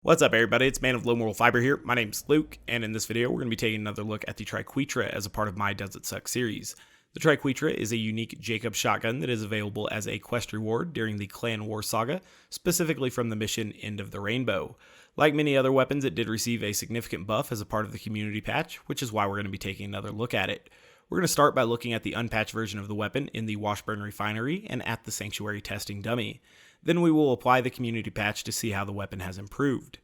What's up, everybody? It's Man of Low Moral Fiber here. My name's Luke, and in this video, we're going to be taking another look at the Triquetra as a part of my Does It Suck series. The Triquetra is a unique Jakobs shotgun that is available as a quest reward during the Clan War saga, specifically from the mission End of the Rainbow. Like many other weapons, it did receive a significant buff as a part of the community patch, which is why we're going to be taking another look at it. We're going to start by looking at the unpatched version of the weapon in the Washburn Refinery and at the Sanctuary testing dummy. Then we will apply the community patch to see how the weapon has improved.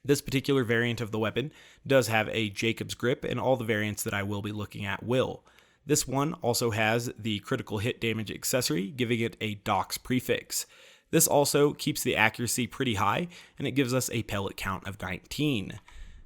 This particular variant of the weapon does have a Jakobs grip, and all the variants that I will be looking at will. This one also has the critical hit damage accessory, giving it a Dox prefix. This also keeps the accuracy pretty high, and it gives us a pellet count of 19.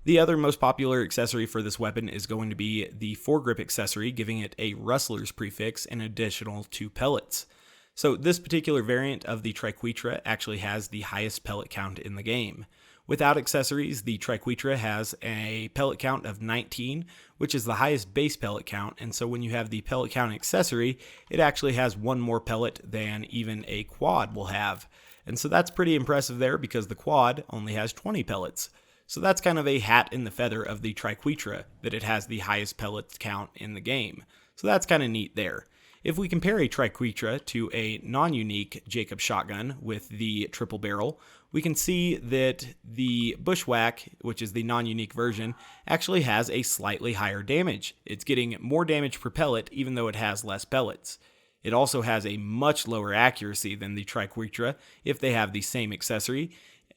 The other most popular accessory for this weapon is going to be the foregrip accessory, giving it a Rustler's prefix and an additional 2 pellets. So this particular variant of the Triquetra actually has the highest pellet count in the game. Without accessories, the Triquetra has a pellet count of 19, which is the highest base pellet count, and so when you have the pellet count accessory, it actually has one more pellet than even a quad will have. And so that's pretty impressive there because the quad only has 20 pellets. So that's kind of a hat in the feather of the Triquetra, that it has the highest pellet count in the game. So that's kind of neat there. If we compare a Triquetra to a non-unique Jakobs shotgun with the triple barrel, we can see that the Bushwhack, which is the non-unique version, actually has a slightly higher damage. It's getting more damage per pellet even though it has less pellets. It also has a much lower accuracy than the Triquetra if they have the same accessory,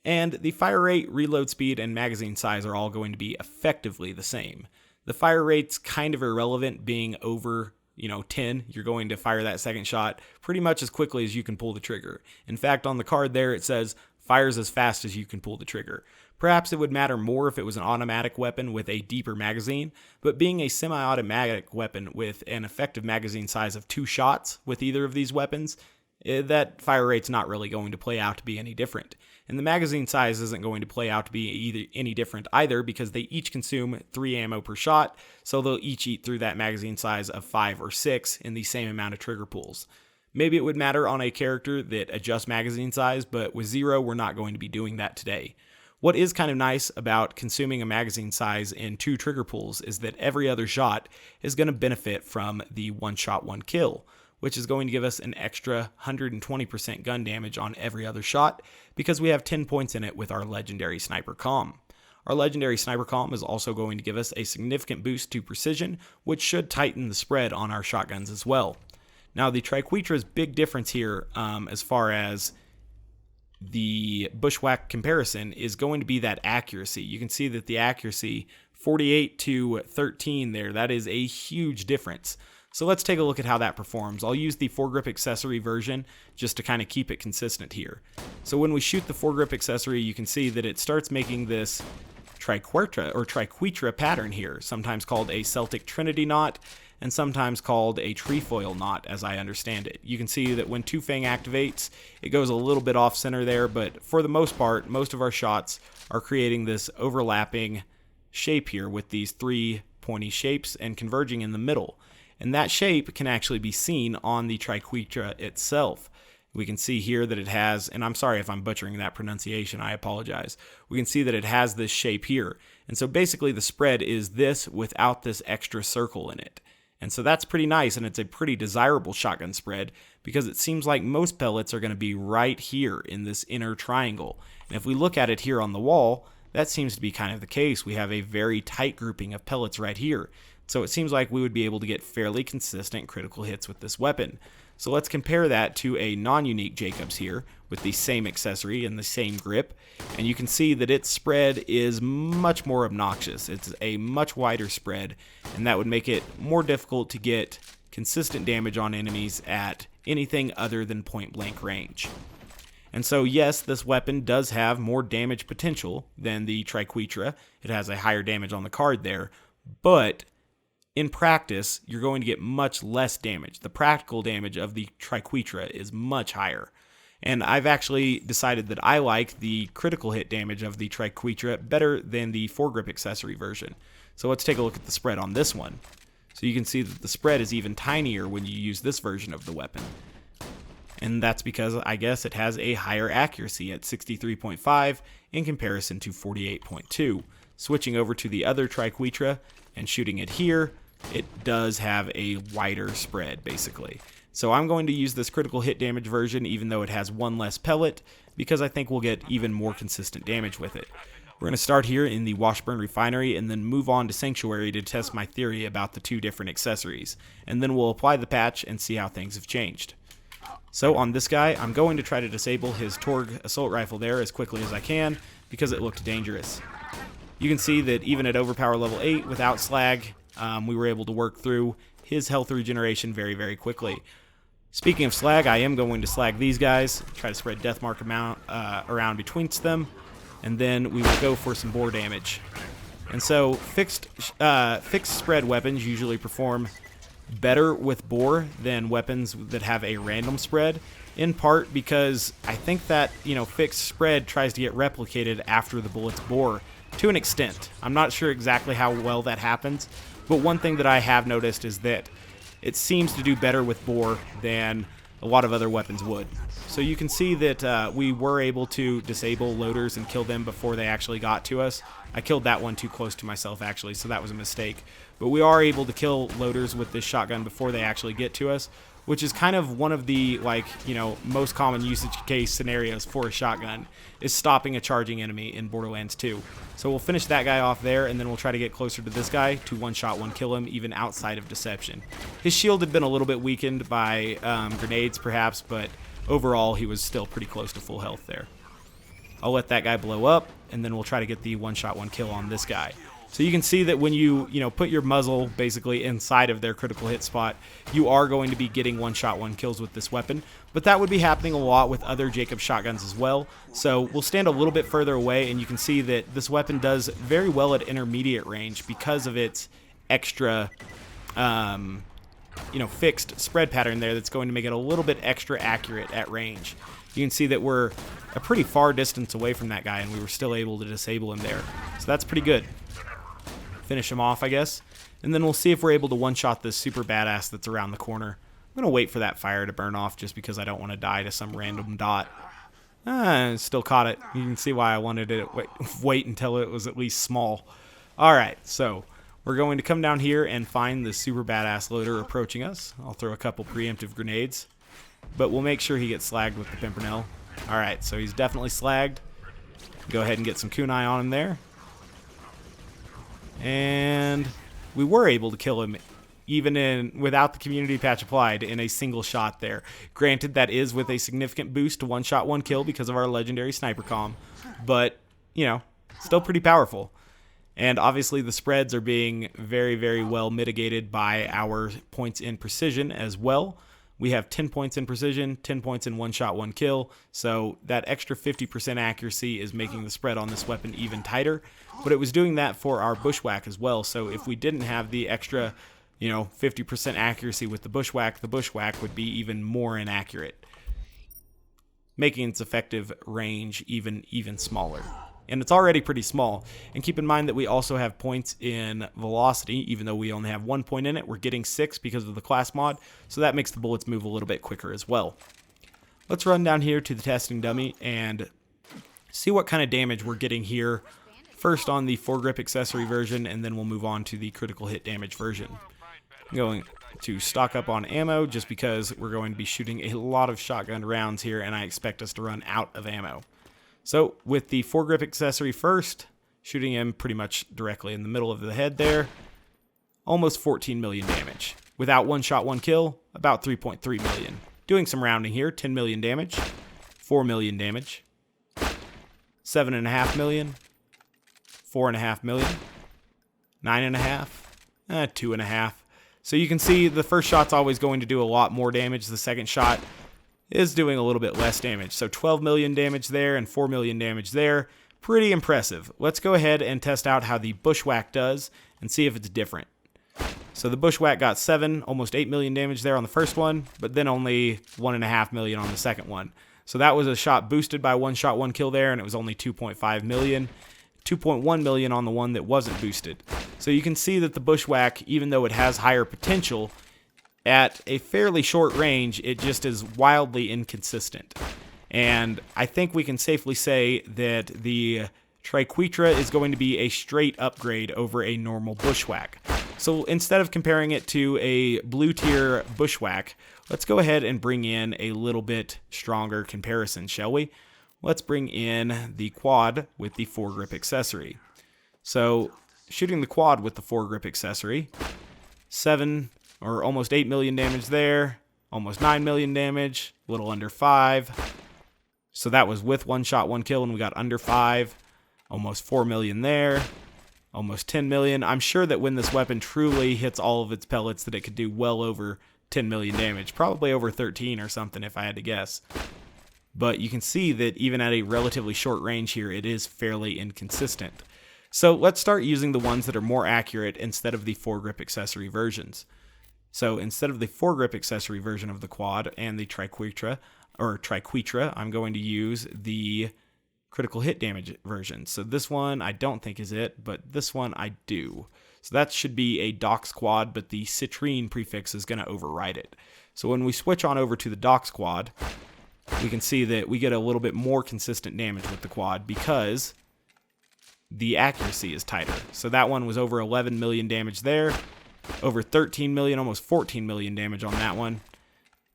and the fire rate, reload speed, and magazine size are all going to be effectively the same. The fire rate's kind of irrelevant, being over 10, you're going to fire that second shot pretty much as quickly as you can pull the trigger. In fact, on the card there, it says fires as fast as you can pull the trigger. Perhaps it would matter more if it was an automatic weapon with a deeper magazine, but being a semi-automatic weapon with an effective magazine size of 2 shots with either of these weapons, that fire rate's not really going to play out to be any different. And the magazine size isn't going to play out to be any different either, because they each consume 3 ammo per shot, so they'll each eat through that magazine size of 5 or 6 in the same amount of trigger pulls. Maybe it would matter on a character that adjusts magazine size, but with Zero, we're not going to be doing that today. What is kind of nice about consuming a magazine size in 2 trigger pulls is that every other shot is going to benefit from the one shot, one kill, which is going to give us an extra 120% gun damage on every other shot because we have 10 points in it with our legendary Sniper Comm. Our legendary Sniper Comm is also going to give us a significant boost to precision, which should tighten the spread on our shotguns as well. Now, the Triquetra's big difference here as far as the Bushwhack comparison is going to be that accuracy. You can see that the accuracy, 48 to 13 there, that is a huge difference. So let's take a look at how that performs. I'll use the foregrip accessory version just to kind of keep it consistent here. So when we shoot the foregrip accessory, you can see that it starts making this Triquetra pattern here, sometimes called a Celtic Trinity Knot, and sometimes called a trefoil knot, as I understand it. You can see that when Two Fang activates, it goes a little bit off center there, but for the most part, most of our shots are creating this overlapping shape here with these 3 pointy shapes and converging in the middle. And that shape can actually be seen on the Triquetra itself. We can see here that it has, and I'm sorry if I'm butchering that pronunciation, I apologize. We can see that it has this shape here. And so basically the spread is this without this extra circle in it. And so that's pretty nice, and it's a pretty desirable shotgun spread because it seems like most pellets are going to be right here in this inner triangle. And if we look at it here on the wall, that seems to be kind of the case. We have a very tight grouping of pellets right here. So it seems like we would be able to get fairly consistent critical hits with this weapon. So let's compare that to a non-unique Jakobs here with the same accessory and the same grip. And you can see that its spread is much more obnoxious. It's a much wider spread, and that would make it more difficult to get consistent damage on enemies at anything other than point blank range. And so yes, this weapon does have more damage potential than the Triquetra. It has a higher damage on the card there, but in practice, you're going to get much less damage. The practical damage of the Triquetra is much higher. And I've actually decided that I like the critical hit damage of the Triquetra better than the foregrip accessory version. So let's take a look at the spread on this one. So you can see that the spread is even tinier when you use this version of the weapon. And that's because I guess it has a higher accuracy at 63.5 in comparison to 48.2. Switching over to the other Triquetra and shooting it here, it does have a wider spread basically. So I'm going to use this critical hit damage version even though it has one less pellet, because I think we'll get even more consistent damage with it. We're going to start here in the Washburn Refinery and then move on to Sanctuary to test my theory about the two different accessories. And then we'll apply the patch and see how things have changed. So on this guy, I'm going to try to disable his Torg assault rifle there as quickly as I can because it looked dangerous. You can see that even at overpower level 8 without slag, we were able to work through his health regeneration very, very quickly. Speaking of slag, I am going to slag these guys, try to spread death mark amount around between them, and then we will go for some bore damage. And so fixed spread weapons usually perform better with bore than weapons that have a random spread, in part because I think that, fixed spread tries to get replicated after the bullets bore to an extent. I'm not sure exactly how well that happens, but one thing that I have noticed is that it seems to do better with bore than a lot of other weapons would. So you can see that we were able to disable loaders and kill them before they actually got to us. I killed that one too close to myself actually, so that was a mistake. But we are able to kill loaders with this shotgun before they actually get to us, which is kind of one of the most common usage case scenarios for a shotgun, is stopping a charging enemy in Borderlands 2. So we'll finish that guy off there, and then we'll try to get closer to this guy to one-shot, one-kill him, even outside of Deception. His shield had been a little bit weakened by grenades, perhaps, but overall he was still pretty close to full health there. I'll let that guy blow up, and then we'll try to get the one-shot, one-kill on this guy. So you can see that when you put your muzzle basically inside of their critical hit spot, you are going to be getting one-shot, one-kills with this weapon. But that would be happening a lot with other Jakobs shotguns as well. So we'll stand a little bit further away, and you can see that this weapon does very well at intermediate range because of its extra, fixed spread pattern there that's going to make it a little bit extra accurate at range. You can see that we're a pretty far distance away from that guy, and we were still able to disable him there. So that's pretty good. Finish him off, I guess, and then we'll see if we're able to one-shot this super badass that's around the corner. I'm going to wait for that fire to burn off just because I don't want to die to some random dot. Still caught it. You can see why I wanted it wait until it was at least small. Alright, so we're going to come down here and find the super badass loader approaching us. I'll throw a couple preemptive grenades, but we'll make sure he gets slagged with the Pimpernel. Alright, so he's definitely slagged. Go ahead and get some kunai on him there. And we were able to kill him even without the community patch applied in a single shot there. Granted, that is with a significant boost to one-shot, one-kill because of our legendary sniper comm, but, still pretty powerful. And obviously the spreads are being very, very well mitigated by our points in precision as well. We have 10 points in precision, 10 points in one-shot, one-kill, so that extra 50% accuracy is making the spread on this weapon even tighter, but it was doing that for our bushwhack as well, so if we didn't have the extra, 50% accuracy with the bushwhack would be even more inaccurate, making its effective range even smaller. And it's already pretty small. And keep in mind that we also have points in velocity. Even though we only have 1 point in it, we're getting 6 because of the class mod, so that makes the bullets move a little bit quicker as well. Let's run down here to the testing dummy and see what kind of damage we're getting here. First on the foregrip accessory version, and then we'll move on to the critical hit damage version. I'm going to stock up on ammo just because we're going to be shooting a lot of shotgun rounds here, and I expect us to run out of ammo. So with the foregrip accessory first, shooting him pretty much directly in the middle of the head there, almost 14 million damage. Without one-shot, one-kill, about 3.3 million. Doing some rounding here, 10 million damage, 4 million damage, 7.5 million, 4.5 million, 9.5, 2.5. So you can see the first shot's always going to do a lot more damage. The second shot is doing a little bit less damage. So 12 million damage there and 4 million damage there. Pretty impressive. Let's go ahead and test out how the bushwhack does and see if it's different. So the bushwhack got 7, almost 8 million damage there on the first one, but then only 1.5 million on the second one. So that was a shot boosted by one shot, one kill there, and it was only 2.5 million. 2.1 million on the one that wasn't boosted. So you can see that the bushwhack, even though it has higher potential, at a fairly short range, it just is wildly inconsistent. And I think we can safely say that the Triquetra is going to be a straight upgrade over a normal bushwhack. So instead of comparing it to a blue tier bushwhack, let's go ahead and bring in a little bit stronger comparison, shall we? Let's bring in the quad with the foregrip accessory. So shooting the quad with the foregrip accessory, 7 or almost 8 million damage there, almost 9 million damage, a little under 5. So that was with one shot, one kill, and we got under 5. Almost 4 million there, almost 10 million. I'm sure that when this weapon truly hits all of its pellets that it could do well over 10 million damage, probably over 13 or something if I had to guess. But you can see that even at a relatively short range here, it is fairly inconsistent. So let's start using the ones that are more accurate instead of the foregrip accessory versions. So instead of the foregrip accessory version of the quad and the Triquetra, I'm going to use the critical hit damage version. So this one I don't think is it, but this one I do. So that should be a Dox quad, but the citrine prefix is going to override it. So when we switch on over to the Dox quad, we can see that we get a little bit more consistent damage with the quad because the accuracy is tighter. So that one was over 11 million damage there, over 13 million, almost 14 million damage on that one,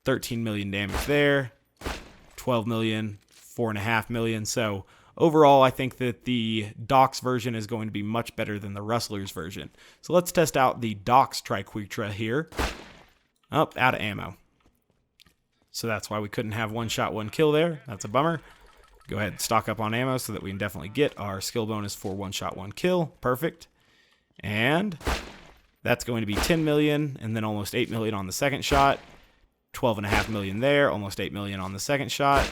13 million damage there, 12 million, 4.5 million. So overall, I think that the Dox version is going to be much better than the Rustler's version. So let's test out the Dox Triquetra here. Oh, out of ammo. So that's why we couldn't have one shot, one kill there. That's a bummer. Go ahead and stock up on ammo so that we can definitely get our skill bonus for one shot, one kill. Perfect. And that's going to be 10 million and then almost 8 million on the second shot. 12.5 million there, almost 8 million on the second shot.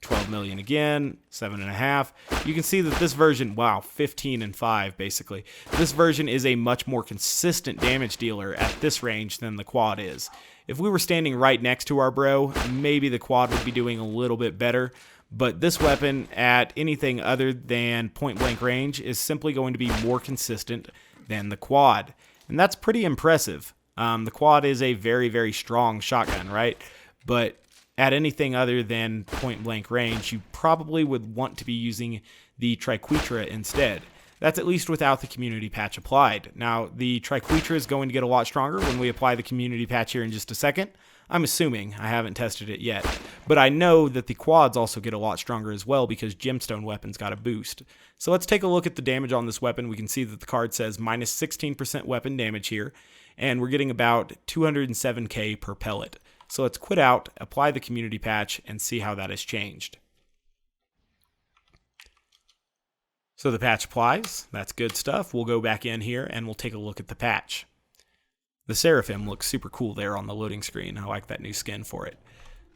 12 million again, 7.5. You can see that this version, wow, 15 and 5 basically. This version is a much more consistent damage dealer at this range than the quad is. If we were standing right next to our bro, maybe the quad would be doing a little bit better. But this weapon at anything other than point blank range is simply going to be more consistent than the quad. And that's pretty impressive. The quad is a very, very strong shotgun, right? But at anything other than point blank range, you probably would want to be using the Triquetra instead. That's at least without the community patch applied. Now, the Triquetra is going to get a lot stronger when we apply the community patch here in just a second. I'm assuming. I haven't tested it yet. But I know that the quads also get a lot stronger as well because gemstone weapons got a boost. So let's take a look at the damage on this weapon. We can see that the card says minus 16% weapon damage here, and we're getting about 207k per pellet. So let's quit out, apply the community patch, and see how that has changed. So the patch applies. That's good stuff. We'll go back in here and we'll take a look at the patch. The Seraphim looks super cool there on the loading screen. I like that new skin for it.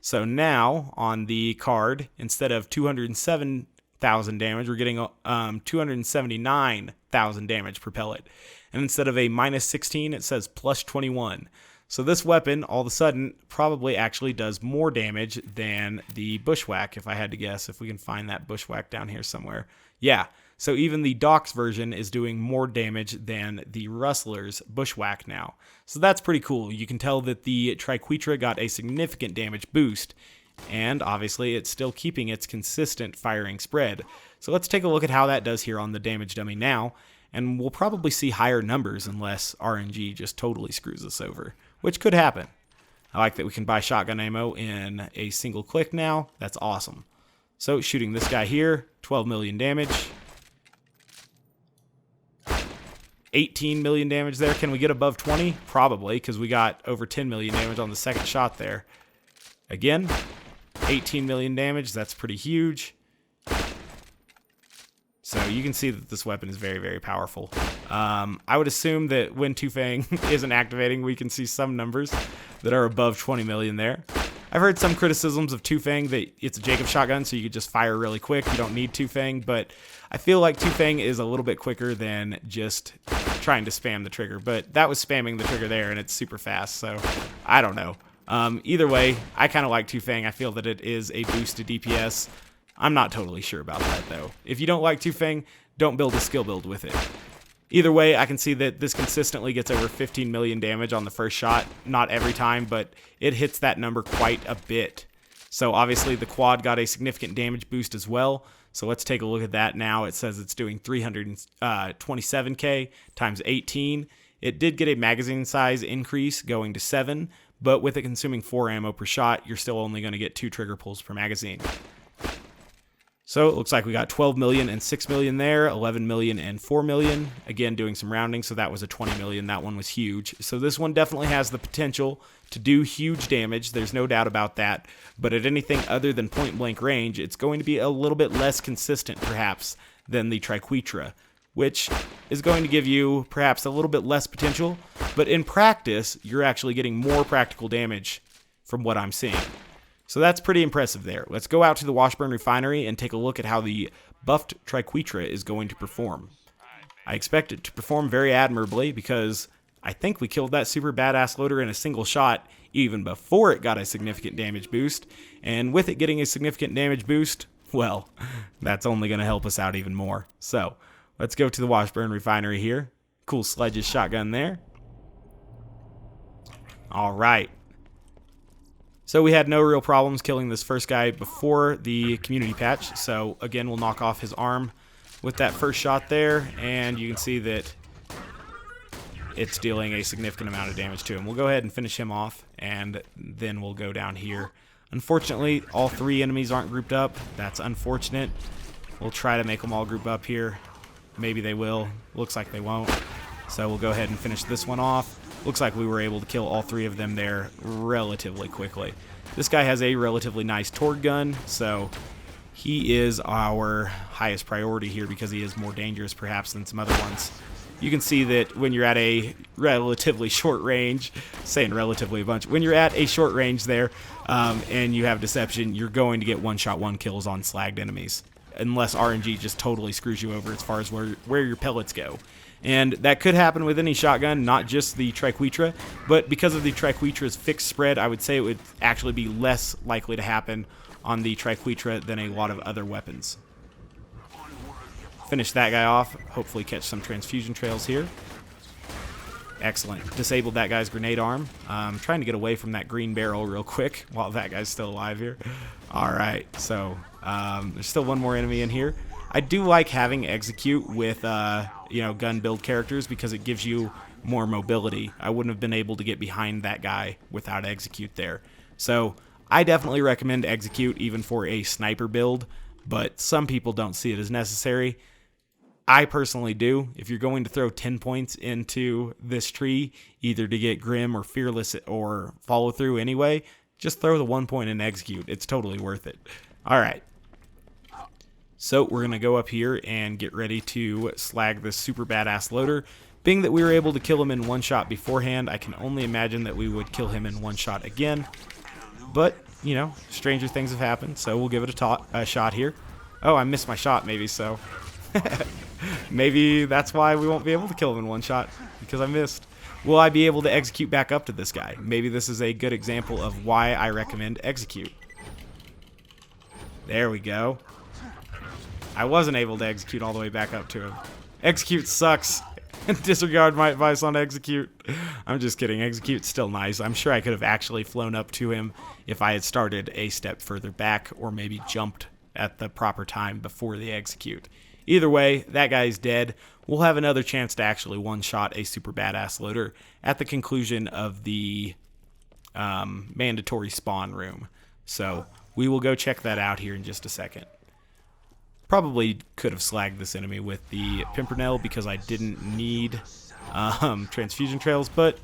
So now on the card, instead of 207,000 damage, we're getting 279,000 damage per pellet. And instead of a minus 16, it says plus 21. So this weapon, all of a sudden, probably actually does more damage than the bushwhack, if I had to guess, if we can find that bushwhack down here somewhere. Yeah, so even the Dox version is doing more damage than the Rustler's bushwhack now. So that's pretty cool. You can tell that the Triquetra got a significant damage boost, and obviously it's still keeping its consistent firing spread. So let's take a look at how that does here on the damage dummy now, and we'll probably see higher numbers unless RNG just totally screws us over, which could happen. I like that we can buy shotgun ammo in a single click now. That's awesome. So shooting this guy here, 12 million damage. 18 million damage there. Can we get above 20? Probably, because we got over 10 million damage on the second shot there. Again, 18 million damage. That's pretty huge. So you can see that this weapon is very, very powerful. I would assume that when Two-Fang isn't activating, we can see some numbers that are above 20 million there. I've heard some criticisms of Two-Fang that it's a Jakobs shotgun, so you could just fire really quick. You don't need Two-Fang, but I feel like Two-Fang is a little bit quicker than just trying to spam the trigger. But that was spamming the trigger there, and it's super fast, so I don't know. Either way, I kind of like Two-Fang. I feel that it is a boost to DPS. I'm not totally sure about that, though. If you don't like Two-Fang, don't build a skill build with it. Either way, I can see that this consistently gets over 15 million damage on the first shot. Not every time, but it hits that number quite a bit. So obviously the quad got a significant damage boost as well. So let's take a look at that now. It says it's doing 327k times 18. It did get a magazine size increase going to 7, but with it consuming 4 ammo per shot, you're still only going to get 2 trigger pulls per magazine. So it looks like we got 12 million and 6 million there, 11 million and 4 million. Again, doing some rounding, so that was a 20 million. That one was huge. So this one definitely has the potential to do huge damage. There's no doubt about that. But at anything other than point blank range, it's going to be a little bit less consistent, perhaps, than the Triquetra, which is going to give you perhaps a little bit less potential. But in practice, you're actually getting more practical damage from what I'm seeing. So that's pretty impressive there. Let's go out to the Washburn Refinery and take a look at how the buffed Triquetra is going to perform. I expect it to perform very admirably because I think we killed that super badass loader in a single shot even before it got a significant damage boost. And with it getting a significant damage boost, well, that's only going to help us out even more. So let's go to the Washburn Refinery here. Cool Sledge's shotgun there. All right. So we had no real problems killing this first guy before the community patch. So again, we'll knock off his arm with that first shot there, and you can see that it's dealing a significant amount of damage to him. We'll go ahead and finish him off, and then we'll go down here. Unfortunately, all 3 enemies aren't grouped up. That's unfortunate. We'll try to make them all group up here. Maybe they will. Looks like they won't. So we'll go ahead and finish this one off. Looks like we were able to kill all 3 of them there relatively quickly. This guy has a relatively nice Torg gun, so he is our highest priority here because he is more dangerous perhaps than some other ones. You can see that when you're at a relatively short range, saying relatively a bunch, when you're at a short range there and you have Deception, you're going to get one-shot one-kills on slagged enemies, unless RNG just totally screws you over as far as where your pellets go. And that could happen with any shotgun, not just the Triquetra, but because of the Triquetra's fixed spread, I would say it would actually be less likely to happen on the Triquetra than a lot of other weapons. Finish that guy off, hopefully catch some transfusion trails here. Excellent. Disabled that guy's grenade arm. Trying to get away from that green barrel real quick while that guy's still alive here. Alright, so there's still one more enemy in here. I do like having execute with gun build characters because it gives you more mobility. I wouldn't have been able to get behind that guy without execute there. So I definitely recommend execute even for a sniper build, but some people don't see it as necessary. I personally do. If you're going to throw 10 points into this tree, either to get Grim or Fearless or follow through anyway, just throw the 1 point and execute. It's totally worth it. All right. So we're going to go up here and get ready to slag this super badass loader. Being that we were able to kill him in one shot beforehand, I can only imagine that we would kill him in one shot again. But, you know, stranger things have happened, so we'll give it a shot here. Oh, I missed my shot maybe, so maybe that's why we won't be able to kill him in one shot, because I missed. Will I be able to execute back up to this guy? Maybe this is a good example of why I recommend execute. There we go. I wasn't able to execute all the way back up to him. Execute sucks. Disregard my advice on execute. I'm just kidding. Execute's still nice. I'm sure I could have actually flown up to him if I had started a step further back or maybe jumped at the proper time before the execute. Either way, that guy's dead. We'll have another chance to actually one-shot a super badass loader at the conclusion of the mandatory spawn room. So we will go check that out here in just a second. Probably could have slagged this enemy with the Pimpernel because I didn't need transfusion trails, but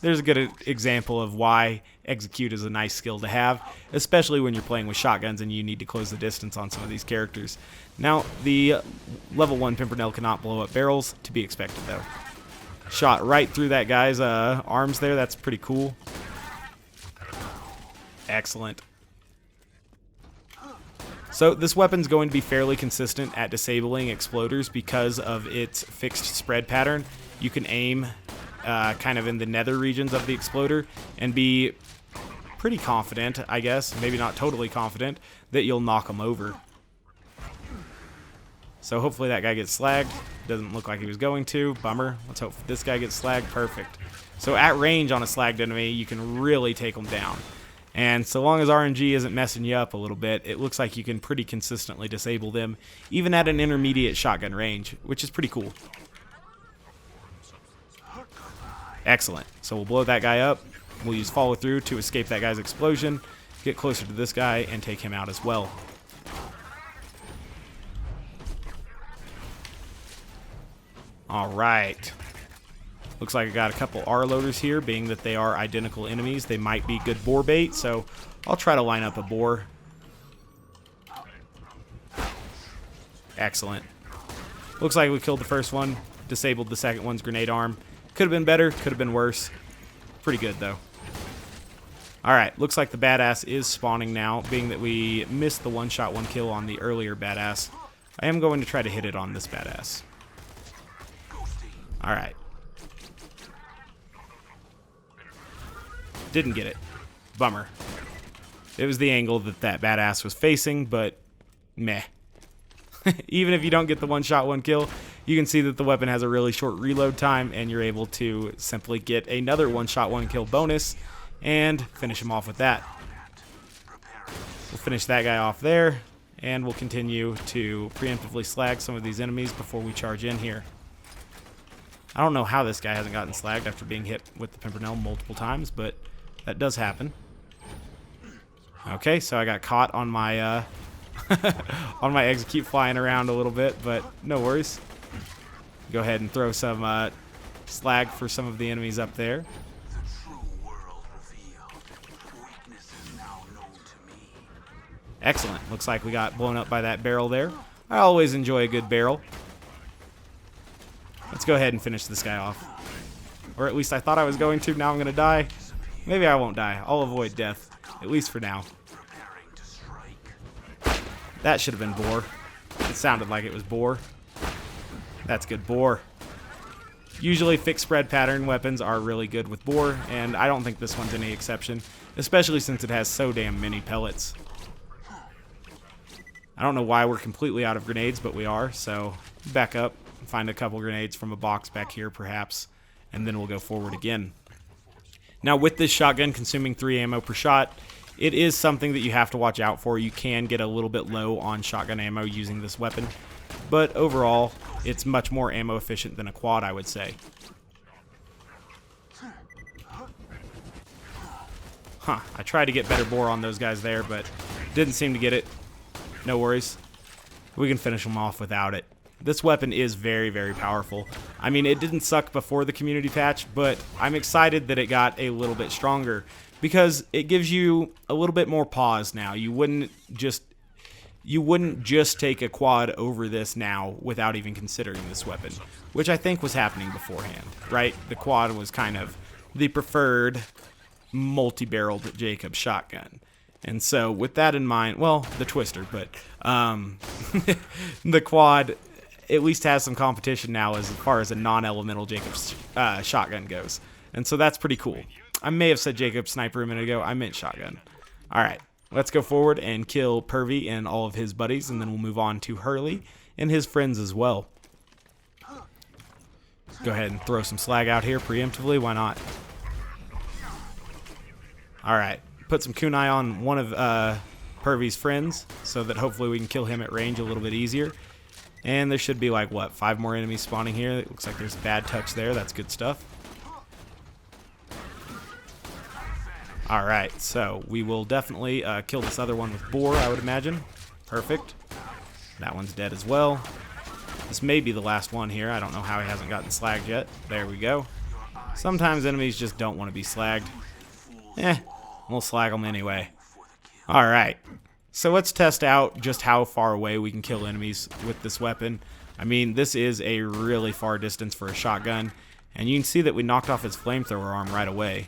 there's a good example of why execute is a nice skill to have, especially when you're playing with shotguns and you need to close the distance on some of these characters. Now, the level 1 Pimpernel cannot blow up barrels, to be expected though. Shot right through that guy's arms there, that's pretty cool. Excellent. So this weapon's going to be fairly consistent at disabling exploders because of its fixed spread pattern. You can aim kind of in the nether regions of the exploder and be pretty confident, I guess, maybe not totally confident, that you'll knock them over. So hopefully that guy gets slagged. Doesn't look like he was going to. Bummer. Let's hope this guy gets slagged. Perfect. So at range on a slagged enemy, you can really take them down. And so long as RNG isn't messing you up a little bit, it looks like you can pretty consistently disable them, even at an intermediate shotgun range, which is pretty cool. Excellent. So we'll blow that guy up. We'll use follow through to escape that guy's explosion, get closer to this guy, and take him out as well. Alright. Looks like I got a couple R loaders here, being that they are identical enemies. They might be good boar bait, so I'll try to line up a boar. Excellent. Looks like we killed the first one, disabled the second one's grenade arm. Could have been better, could have been worse. Pretty good, though. Alright, looks like the badass is spawning now, being that we missed the one-shot, one-kill on the earlier badass. I am going to try to hit it on this badass. Alright. Didn't get it. Bummer. It was the angle that badass was facing, but meh. Even if you don't get the one-shot, one-kill, you can see that the weapon has a really short reload time, and you're able to simply get another one-shot, one-kill bonus and finish him off with that. We'll finish that guy off there, and we'll continue to preemptively slag some of these enemies before we charge in here. I don't know how this guy hasn't gotten slagged after being hit with the Pimpernel multiple times, but that does happen. Okay, so I got caught on my on my execute flying around a little bit, but no worries. Go ahead and throw some slag for some of the enemies up there. Excellent. Looks like we got blown up by that barrel there. I always enjoy a good barrel. Let's go ahead and finish this guy off. Or at least I thought I was going to. Now I'm going to die. Maybe I won't die. I'll avoid death. At least for now. That should have been boar. It sounded like it was boar. That's good boar. Usually fixed spread pattern weapons are really good with boar, and I don't think this one's any exception, especially since it has so damn many pellets. I don't know why we're completely out of grenades, but we are, so back up. Find a couple grenades from a box back here perhaps, and then we'll go forward again. Now with this shotgun consuming 3 ammo per shot, it is something that you have to watch out for. You can get a little bit low on shotgun ammo using this weapon, but overall it's much more ammo efficient than a quad, I would say. I tried to get better bore on those guys there, but didn't seem to get it. No worries. We can finish them off without it. This weapon is very, very powerful. I mean, it didn't suck before the community patch, but I'm excited that it got a little bit stronger because it gives you a little bit more pause now. You wouldn't just take a quad over this now without even considering this weapon, which I think was happening beforehand, right? The quad was kind of the preferred multi-barreled Jakobs shotgun. And so with that in mind, well, the twister, but the quad at least has some competition now as far as a non-elemental Jakobs shotgun goes. And so that's pretty cool. I may have said Jakobs sniper a minute ago. I meant shotgun. All right, let's go forward and kill Pervy and all of his buddies, and then we'll move on to Hurley and his friends as well. Go ahead and throw some slag out here preemptively. Why not? All right, put some kunai on one of Pervy's friends so that hopefully we can kill him at range a little bit easier. And there should be like, what, 5 more enemies spawning here. It looks like there's a bad touch there. That's good stuff. Alright, so we will definitely kill this other one with boar, I would imagine. Perfect. That one's dead as well. This may be the last one here. I don't know how he hasn't gotten slagged yet. There we go. Sometimes enemies just don't want to be slagged. We'll slag them anyway. Alright. So let's test out just how far away we can kill enemies with this weapon. I mean, this is a really far distance for a shotgun, and you can see that we knocked off his flamethrower arm right away.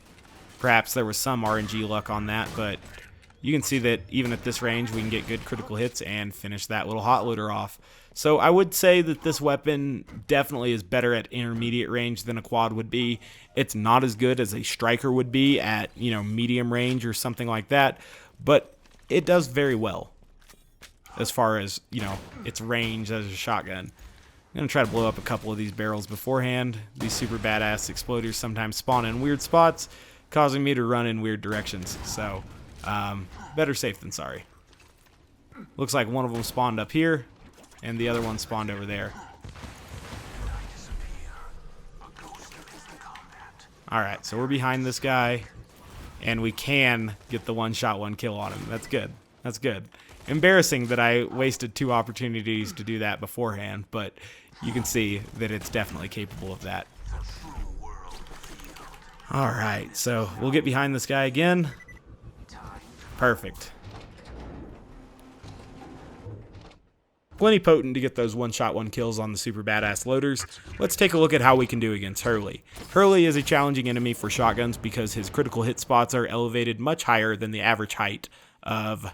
Perhaps there was some RNG luck on that, but you can see that even at this range we can get good critical hits and finish that little hot loader off. So I would say that this weapon definitely is better at intermediate range than a quad would be. It's not as good as a striker would be at, medium range or something like that, but it does very well. as far as, you know, its range as a shotgun. I'm going to try to blow up a couple of these barrels beforehand. These super badass exploders sometimes spawn in weird spots, causing me to run in weird directions. So, better safe than sorry. Looks like one of them spawned up here, and the other one spawned over there. Alright, so we're behind this guy, and we can get the one-shot, one-kill on him. That's good. That's good. Embarrassing that I wasted 2 opportunities to do that beforehand, but you can see that it's definitely capable of that. Alright, so we'll get behind this guy again. Perfect. Plenty potent to get those one-shot, one-kills on the super badass loaders. Let's take a look at how we can do against Hurley. Hurley is a challenging enemy for shotguns because his critical hit spots are elevated much higher than the average height of,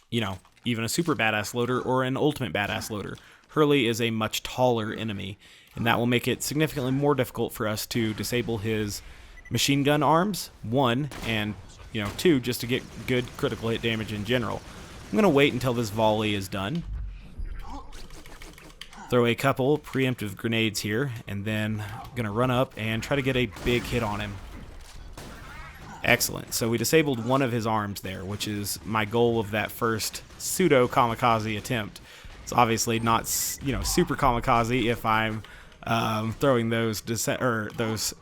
you know, even a super badass loader or an ultimate badass loader. Hurley is a much taller enemy, and that will make it significantly more difficult for us to disable his machine gun arms, 1, and, you know, 2, just to get good critical hit damage in general. I'm going to wait until this volley is done. Throw a couple preemptive grenades here, and then I'm going to run up and try to get a big hit on him. Excellent. So we disabled one of his arms there, which is my goal of that first pseudo kamikaze attempt. It's obviously not, you know, super kamikaze if I'm throwing those those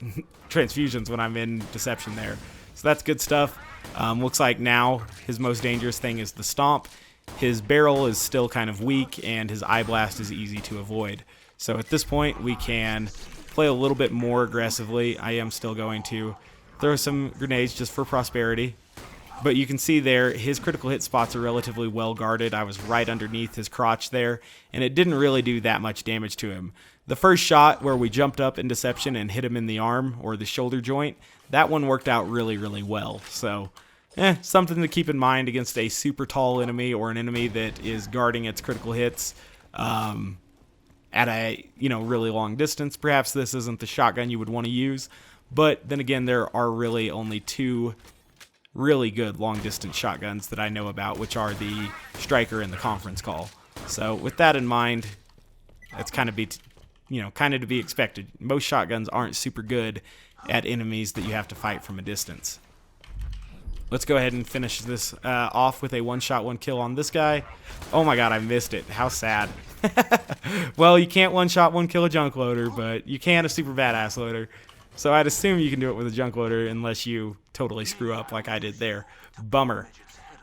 transfusions when I'm in deception there. So that's good stuff. Looks like now his most dangerous thing is the stomp. His barrel is still kind of weak, and his eye blast is easy to avoid. So at this point, we can play a little bit more aggressively. I am still going to throw some grenades just for prosperity. But you can see there, his critical hit spots are relatively well guarded. I was right underneath his crotch there, and it didn't really do that much damage to him. The first shot where we jumped up in deception and hit him in the arm or the shoulder joint, that one worked out really, really well. So, something to keep in mind against a super tall enemy or an enemy that is guarding its critical hits at a, you know, really long distance. Perhaps this isn't the shotgun you would want to use, but then again, there are really only 2 really good long distance shotguns that I know about, which are the Striker and the Conference Call. So with that in mind, that's kind of to be expected. Most shotguns aren't super good at enemies that you have to fight from a distance. Let's go ahead and finish this off with a one-shot, one-kill on this guy. Oh my god, I missed it. How sad. Well, you can't one-shot, one-kill a junk loader, but you can a super badass loader. So I'd assume you can do it with a junk loader unless you totally screw up like I did there. Bummer.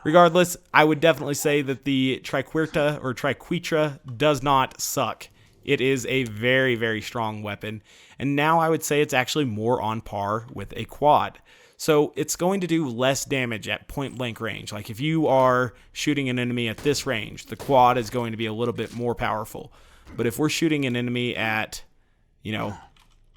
Regardless, I would definitely say that the Triquetra does not suck. It is a very, very strong weapon. And now I would say it's actually more on par with a quad. So it's going to do less damage at point blank range. Like if you are shooting an enemy at this range, the quad is going to be a little bit more powerful. But if we're shooting an enemy at, you know,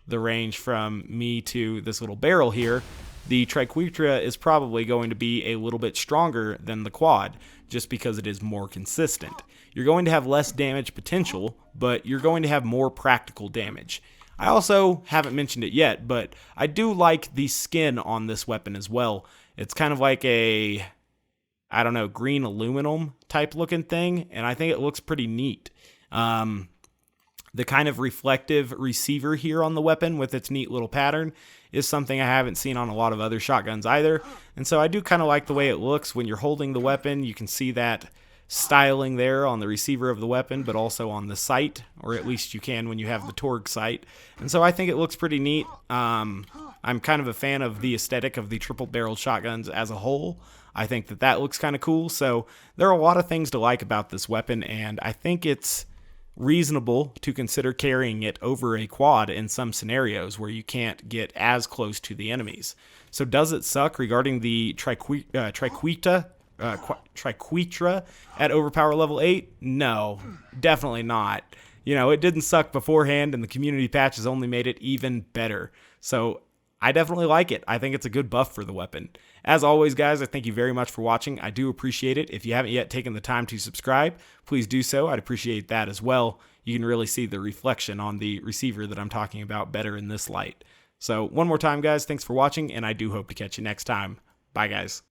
the range from me to this little barrel here, the Triquetra is probably going to be a little bit stronger than the quad just because it is more consistent. You're going to have less damage potential, but you're going to have more practical damage. I also haven't mentioned it yet, but I do like the skin on this weapon as well. It's kind of like a, I don't know, green aluminum type looking thing, and I think it looks pretty neat. The kind of reflective receiver here on the weapon with its neat little pattern is something I haven't seen on a lot of other shotguns either. And so I do kind of like the way it looks when you're holding the weapon. You can see that styling there on the receiver of the weapon, but also on the sight, or at least you can when you have the Torg sight. And so I think it looks pretty neat. I'm kind of a fan of the aesthetic of the triple-barreled shotguns as a whole. I think that looks kind of cool. So there are a lot of things to like about this weapon, and I think it's reasonable to consider carrying it over a quad in some scenarios where you can't get as close to the enemies. So does it suck regarding the Triquetra at overpower level 8? No, definitely not. You know, it didn't suck beforehand, and the community patch has only made it even better. So I definitely like it. I think it's a good buff for the weapon. As always, guys, I thank you very much for watching. I do appreciate it. If you haven't yet taken the time to subscribe, please do so. I'd appreciate that as well. You can really see the reflection on the receiver that I'm talking about better in this light. So one more time, guys, thanks for watching, and I do hope to catch you next time. Bye, guys.